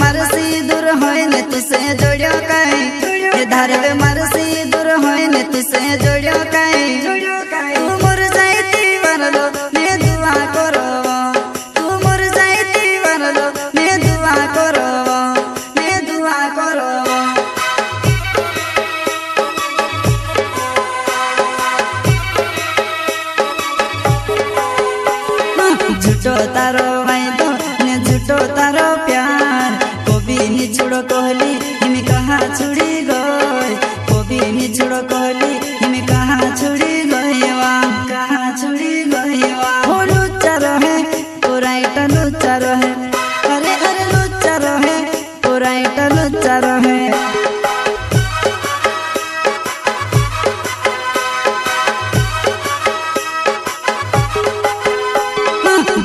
मरसी दूर होए ने तुसे जोड़ियो काई धारवे मरसी दूर होए ने तुसे जोड़ियो काई तू मोर जाईती वरलो मैं दुआ करो तू मोर जाईती वरलो मैं दुआ करो मैं दुआ करो झूठो तारो वायदो ने झूठो तारो प्यार कोबी नी छुड़ो कोहली हिमे कहाँ छुड़ी गई कोबी नी छुड़ो कोहली हिमे कहाँ छुड़ी गई कहाँ छुड़ी गई हो लुच्चा रहे पुराइटा लुच्चा रहे अरे अरे लुच्चा रहे पुराइटा लुच्चा रहे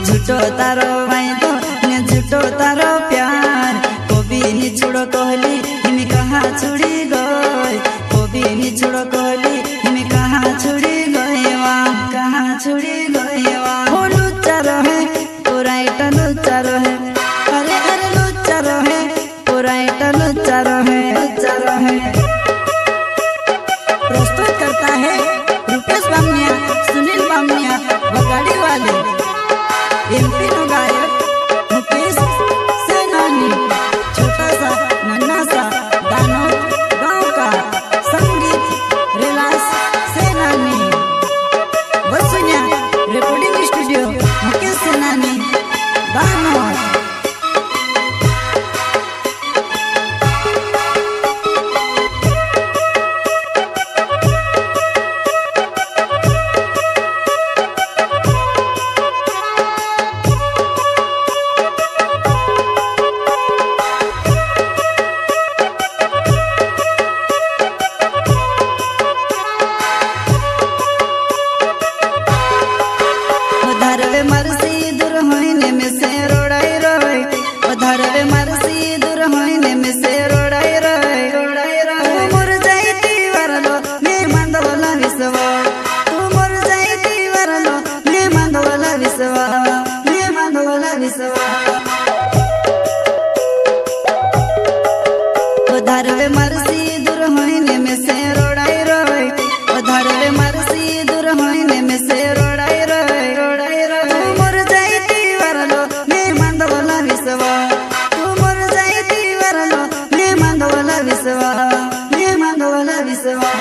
झूठो तारो वायदो ने झूठो तारो प्यार कोबी नी छुड़ो कोहली हिमे कहाँ छुड़ी गई कोबी नी छुड़ो कोहली हिमे कहाँ छुड़ी गई कहाँ छुड़ी गई हो लुच्चा रहे पुराइटा लुच्चा रहे अरे अरे लुच्चा रहे पुराइटा लुच्चा रहे लुच्चा रहे प्रस्तुत करता है रुपेश बामनिया सुनील बामनिया बगाड़ी वाले एमपी नो गायक मुकेश सेनानी छोटा सा नन्हा सा दानव गांव का संगीत रिलास सेनानी बसुनिया रिकॉर्डिंग स्टूडियो मुकेश सेनानी दानव धारवे मरसी दूर होइने में से रोड़ाई रोय धारवे मरसी दूर होइने में से रोड़ाई रोय तू मोर जाईती वरलो मैं मंदवला विसवा तू मोर जाईती वरलो मैं मंदवला विसवा मैं मंदवला विसवा धारवे मरसी दूर होइने में से रोड़ाई रोय धारवे मरसी दूर होइने में से रोड़ाई रोय विसवा मैं मंदवला विसवा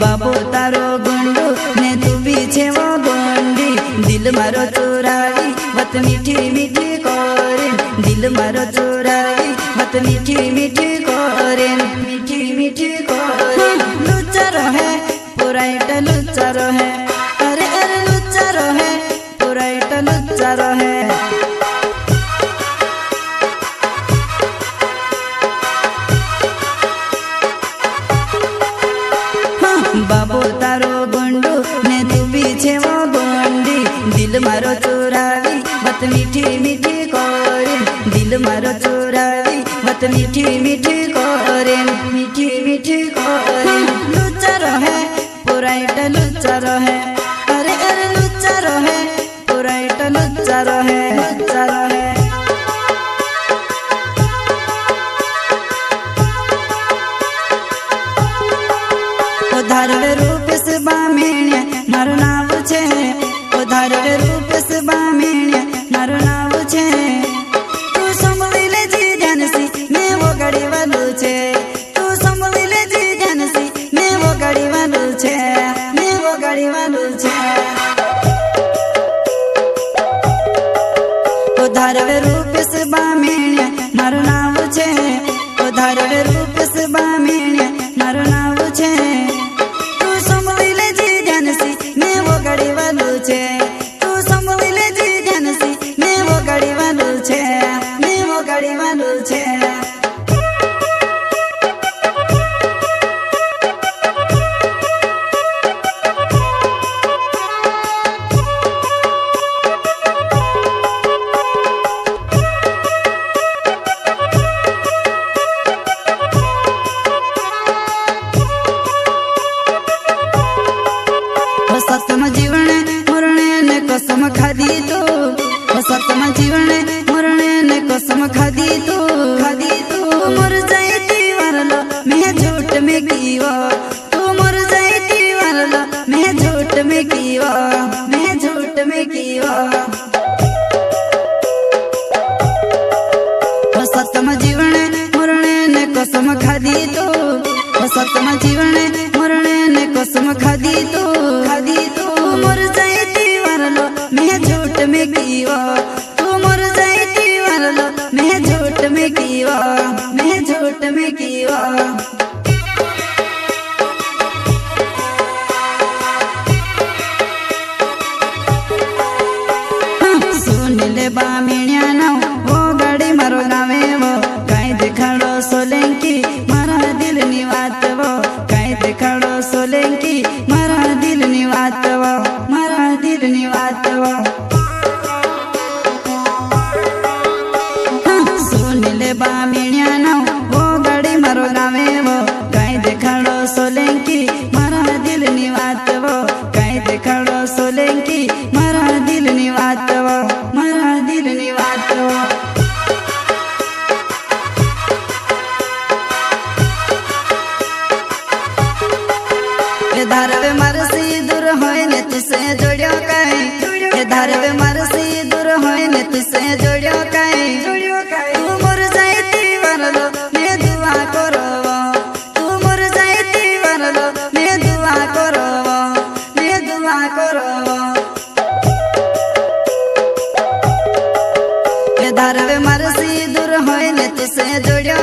बाबू तारो गुंडू ने तू पीछे वो गोंडी दिल मारो चुरावी मत मीठी मीठी कोरेन दिल मारो चुरावी मत मीठी मीठी कोरेन मीठी मीठी कोरेन लुच्चा रहे पुराइटा लुच्चा रहे अरे अरे लुच्चा रहे पुराइटा लुच्चा रहे बाबू तारो गुंडू ने तू पीछे वो गोंडी दिल मारो चुरावी मत मीठी मीठी कोरेन दिल मारो चुरावी मत मीठी मीठी कोरेन मीठी मीठी कोरेन लुच्चा रहे पुराइटा लुच्चा रहे अरे अरे लुच्चा रहे पुराइटा लुच्चा रहे लुच्चा रहे धारवे रूप से बामेण्या मारो नाव छे धारवे रूप से बामेण्या मारो नाव छे तू संभली ले जी जानसी मैं वो गाड़ी वालो छे तू संभली ले जी जानसी मैं वो गाड़ी वालो छे मैं वो गाड़ी वालो छे धारवे रूप से बामेण्या मारो नाव छे धारवे रूप से बामेण्या मारो नाव छे तू संभली ले जी जानसी मैं वो गाड़ी वालो छे तू संभली ले जी जानसी मैं वो गाड़ी वालो छे मैं वो गाड़ी वालो छे सतम जीवने मरणे ने कसम खादी तो सतम जीवने मरणे ने कसम खादी तो मर जाती वरलो मैं झूठ में कीवा तू मर जाती वरलो मैं झूठ में कीवा मैं झूठ में कीवा सतम जीवने मरणे ने कसम खादी तो सतम जीवने मरणे ने कसम खादी तो मर जाती वरलो मैं झूठ में कीवा तू मर जाती वरलो मैं झूठ में कीवा मैं झूठ में कीवा सुन ले बामिण्या ना वो गाड़ी मारो गावे वो कहीं दिखाड़ो सोलंकी मारा दिल नी बात वो कहीं दिखाड़ो सोलंकी मारा दिल नी बात वो मारा दिल नी बात वो सुन ले बामिण्या ना वो गाड़ी मारो गावे वो कहीं दिखाड़ो सोलंकी मारा दिल नी बात वो कहीं दिखाड़ो सोलंकी मारा दिल नी बात वो मारा दिल नी बात वो धारवे मरसी दूर होए ने तुसे जोड़ियो काई धारवे मरसी दूर होए ने तुसे जोड़ियो काई तू मर जाती वरलो मैं दुआ करवा तू मर जाती वरलो मैं दुआ करवा मैं दुआ करवा धारवे मरसी दूर होए ने तुसे जोड़ियो